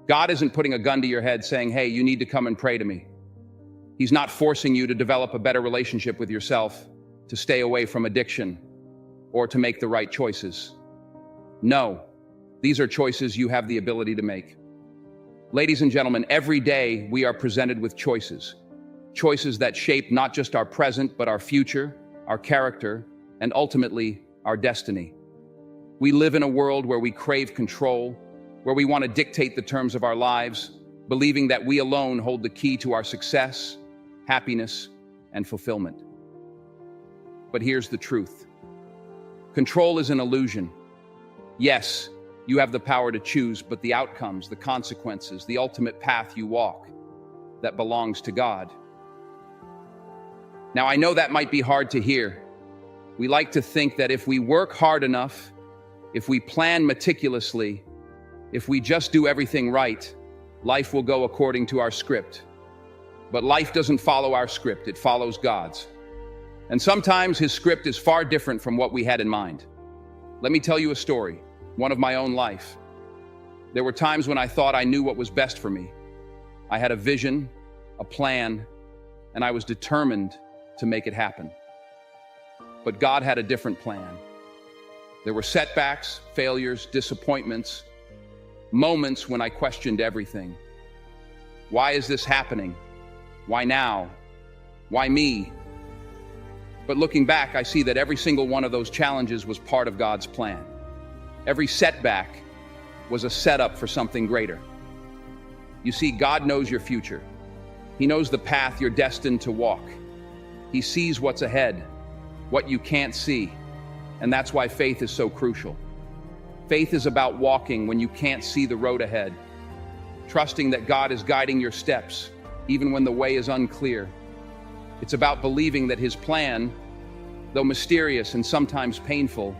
God isn't putting a gun to your head saying, hey, you need to come and pray to me. He's not forcing you to develop a better relationship with yourself, to stay away from addiction, or to make the right choices. No, these are choices you have the ability to make. Ladies and gentlemen, every day we are presented with choices. Choices that shape not just our present, but our future, our character, and ultimately, our destiny. We live in a world where we crave control, where we want to dictate the terms of our lives, believing that we alone hold the key to our success, happiness, and fulfillment. But here's the truth. Control is an illusion. Yes, you have the power to choose, but the outcomes, the consequences, the ultimate path you walk, that belongs to God. Now, I know that might be hard to hear. We like to think that if we work hard enough, if we plan meticulously, if we just do everything right, life will go according to our script. But life doesn't follow our script, it follows God's. And sometimes His script is far different from what we had in mind. Let me tell you a story, one of my own life. There were times when I thought I knew what was best for me. I had a vision, a plan, and I was determined to make it happen. But God had a different plan. There were setbacks, failures, disappointments, moments when I questioned everything. Why is this happening? Why now? Why me? But looking back, I see that every single one of those challenges was part of God's plan. Every setback was a setup for something greater. You see, God knows your future. He knows the path you're destined to walk. He sees what's ahead, what you can't see, and that's why faith is so crucial. Faith is about walking when you can't see the road ahead, trusting that God is guiding your steps, even when the way is unclear. It's about believing that His plan, though mysterious and sometimes painful,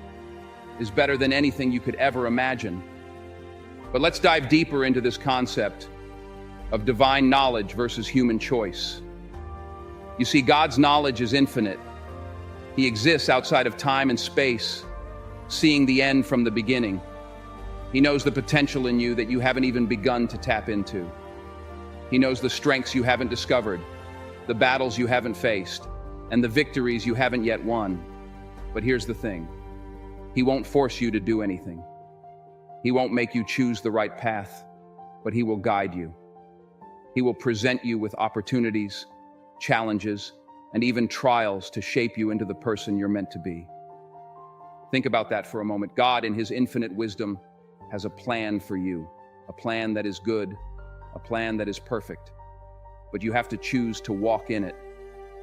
is better than anything you could ever imagine. But let's dive deeper into this concept of divine knowledge versus human choice. You see, God's knowledge is infinite. He exists outside of time and space, seeing the end from the beginning. He knows the potential in you that you haven't even begun to tap into. He knows the strengths you haven't discovered, the battles you haven't faced, and the victories you haven't yet won. But here's the thing. He won't force you to do anything. He won't make you choose the right path, but He will guide you. He will present you with opportunities, challenges, and even trials to shape you into the person you're meant to be. Think about that for a moment. God, in His infinite wisdom, has a plan for you, a plan that is good, a plan that is perfect. But you have to choose to walk in it.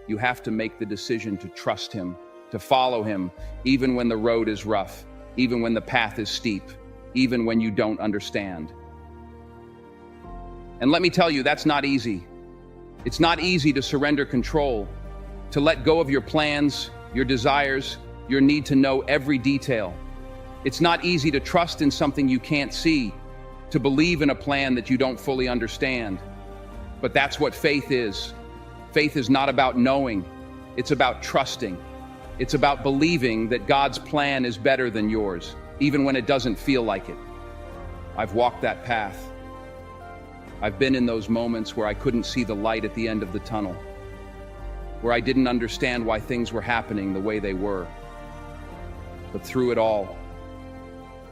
You have to make the decision to trust Him, to follow Him, even when the road is rough, even when the path is steep, even when you don't understand. And let me tell you, that's not easy. It's not easy to surrender control, to let go of your plans, your desires, your need to know every detail. It's not easy to trust in something you can't see, to believe in a plan that you don't fully understand. But that's what faith is. Faith is not about knowing, it's about trusting. It's about believing that God's plan is better than yours, even when it doesn't feel like it. I've walked that path. I've been in those moments where I couldn't see the light at the end of the tunnel, where I didn't understand why things were happening the way they were. But through it all,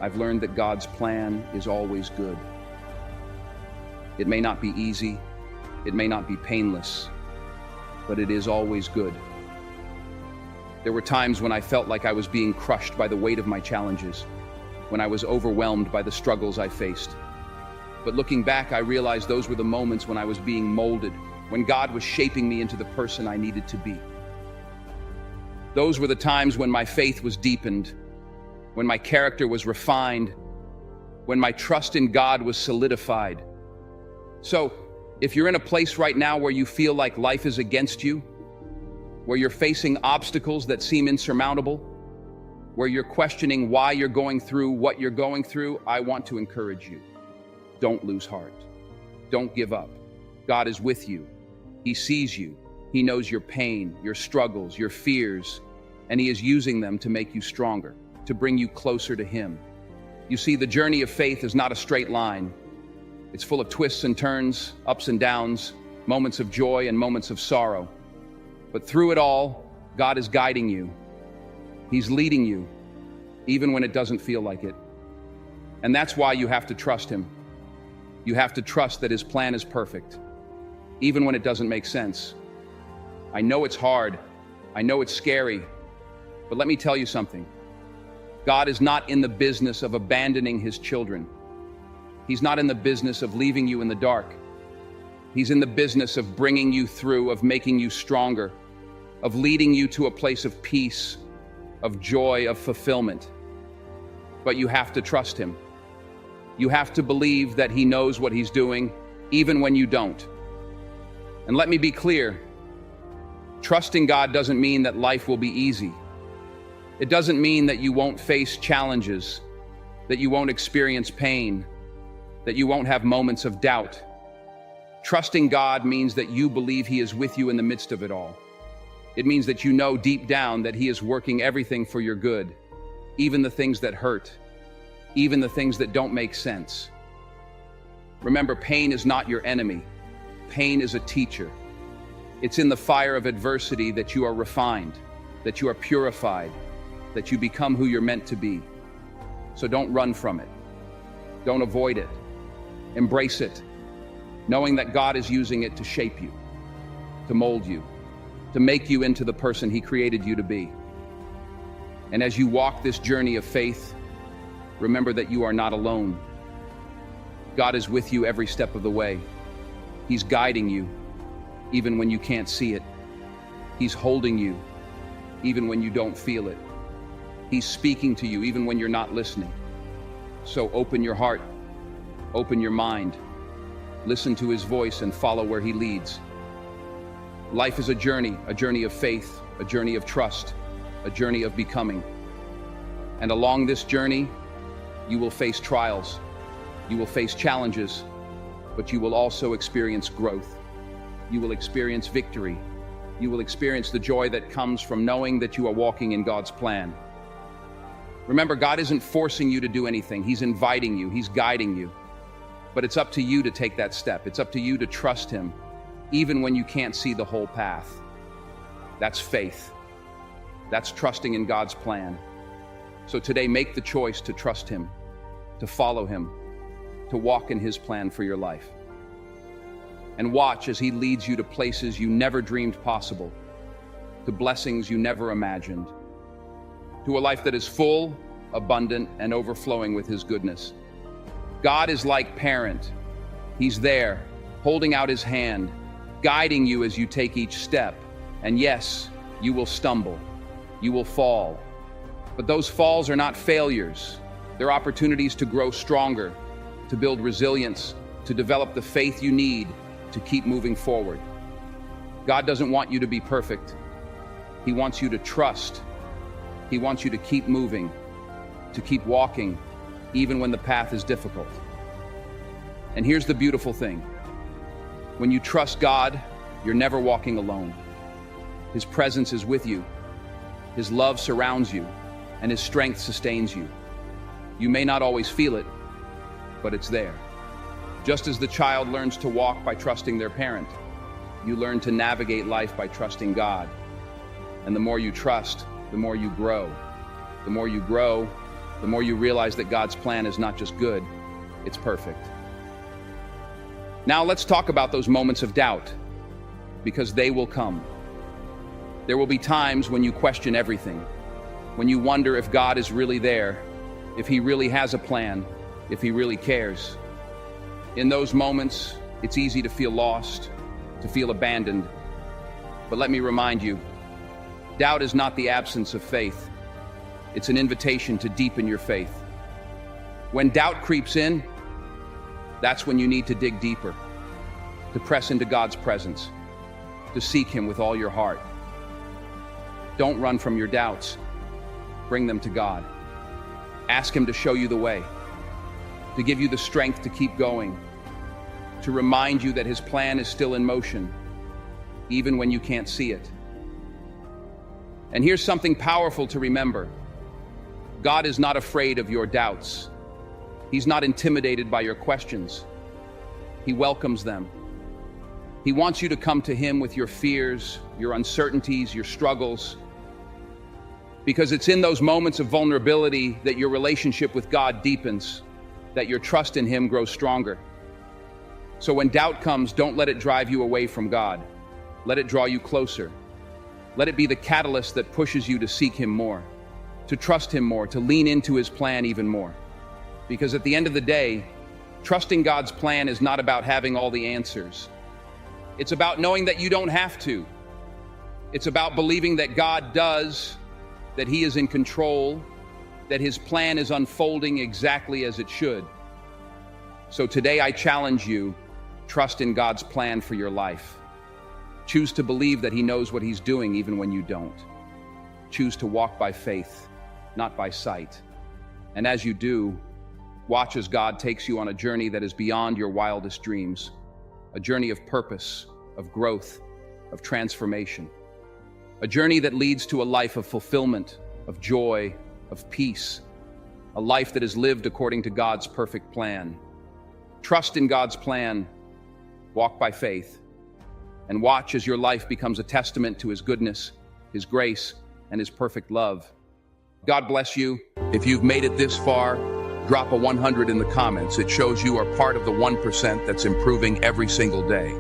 I've learned that God's plan is always good. It may not be easy, it may not be painless, but it is always good. There were times when I felt like I was being crushed by the weight of my challenges, when I was overwhelmed by the struggles I faced. But looking back, I realized those were the moments when I was being molded, when God was shaping me into the person I needed to be. Those were the times when my faith was deepened, when my character was refined, when my trust in God was solidified. So, if you're in a place right now where you feel like life is against you, where you're facing obstacles that seem insurmountable, where you're questioning why you're going through what you're going through, I want to encourage you. Don't lose heart. Don't give up. God is with you. He sees you. He knows your pain, your struggles, your fears, and He is using them to make you stronger, to bring you closer to Him. You see, the journey of faith is not a straight line. It's full of twists and turns, ups and downs, moments of joy and moments of sorrow. But through it all, God is guiding you. He's leading you, even when it doesn't feel like it. And that's why you have to trust Him. You have to trust that His plan is perfect, even when it doesn't make sense. I know it's hard. I know it's scary. But let me tell you something. God is not in the business of abandoning His children. He's not in the business of leaving you in the dark. He's in the business of bringing you through, of making you stronger, of leading you to a place of peace, of joy, of fulfillment. But you have to trust Him. You have to believe that He knows what He's doing, even when you don't. And let me be clear, trusting God doesn't mean that life will be easy. It doesn't mean that you won't face challenges, that you won't experience pain, that you won't have moments of doubt. Trusting God means that you believe He is with you in the midst of it all. It means that you know deep down that He is working everything for your good, even the things that hurt, even the things that don't make sense. Remember, pain is not your enemy. Pain is a teacher. It's in the fire of adversity that you are refined, that you are purified, that you become who you're meant to be. So don't run from it. Don't avoid it. Embrace it, knowing that God is using it to shape you, to mold you, to make you into the person He created you to be. And as you walk this journey of faith, remember that you are not alone. God is with you every step of the way. He's guiding you, even when you can't see it. He's holding you, even when you don't feel it. He's speaking to you, even when you're not listening. So open your heart, open your mind, listen to His voice and follow where He leads. Life is a journey of faith, a journey of trust, a journey of becoming. And along this journey, you will face trials, you will face challenges, but you will also experience growth. You will experience victory. You will experience the joy that comes from knowing that you are walking in God's plan. Remember, God isn't forcing you to do anything. He's inviting you. He's guiding you. But it's up to you to take that step. It's up to you to trust Him, even when you can't see the whole path. That's faith. That's trusting in God's plan. So today, make the choice to trust Him, to follow Him, to walk in His plan for your life. And watch as He leads you to places you never dreamed possible, to blessings you never imagined, to a life that is full, abundant, and overflowing with His goodness. God is like parent. He's there, holding out His hand, guiding you as you take each step. And yes, you will stumble, you will fall. But those falls are not failures. They're opportunities to grow stronger, to build resilience, to develop the faith you need to keep moving forward. God doesn't want you to be perfect. He wants you to trust. He wants you to keep moving, to keep walking, even when the path is difficult. And here's the beautiful thing. When you trust God, you're never walking alone. His presence is with you. His love surrounds you, and His strength sustains you. You may not always feel it, but it's there. Just as the child learns to walk by trusting their parent, you learn to navigate life by trusting God. And the more you trust, the more you grow. The more you grow, the more you realize that God's plan is not just good, it's perfect. Now let's talk about those moments of doubt, because they will come. There will be times when you question everything, when you wonder if God is really there, if He really has a plan, if He really cares. In those moments, it's easy to feel lost, to feel abandoned. But let me remind you, doubt is not the absence of faith. It's an invitation to deepen your faith. When doubt creeps in, that's when you need to dig deeper, to press into God's presence, to seek Him with all your heart. Don't run from your doubts. Bring them to God. Ask Him to show you the way, to give you the strength to keep going, to remind you that His plan is still in motion, even when you can't see it. And here's something powerful to remember. God is not afraid of your doubts. He's not intimidated by your questions. He welcomes them. He wants you to come to him with your fears, your uncertainties, your struggles, because it's in those moments of vulnerability that your relationship with God deepens, that your trust in him grows stronger. So when doubt comes, don't let it drive you away from God. Let it draw you closer. Let it be the catalyst that pushes you to seek him more, to trust him more, to lean into his plan even more. Because at the end of the day, trusting God's plan is not about having all the answers. It's about knowing that you don't have to. It's about believing that God does, that he is in control, that his plan is unfolding exactly as it should. So today I challenge you, trust in God's plan for your life. Choose to believe that he knows what he's doing even when you don't. Choose to walk by faith, not by sight. And as you do, watch as God takes you on a journey that is beyond your wildest dreams, a journey of purpose, of growth, of transformation, a journey that leads to a life of fulfillment, of joy, of peace, a life that is lived according to God's perfect plan. Trust in God's plan, walk by faith, and watch as your life becomes a testament to his goodness, his grace, and his perfect love. God bless you. If you've made it this far, drop a 100 in the comments. It shows you are part of the 1% that's improving every single day.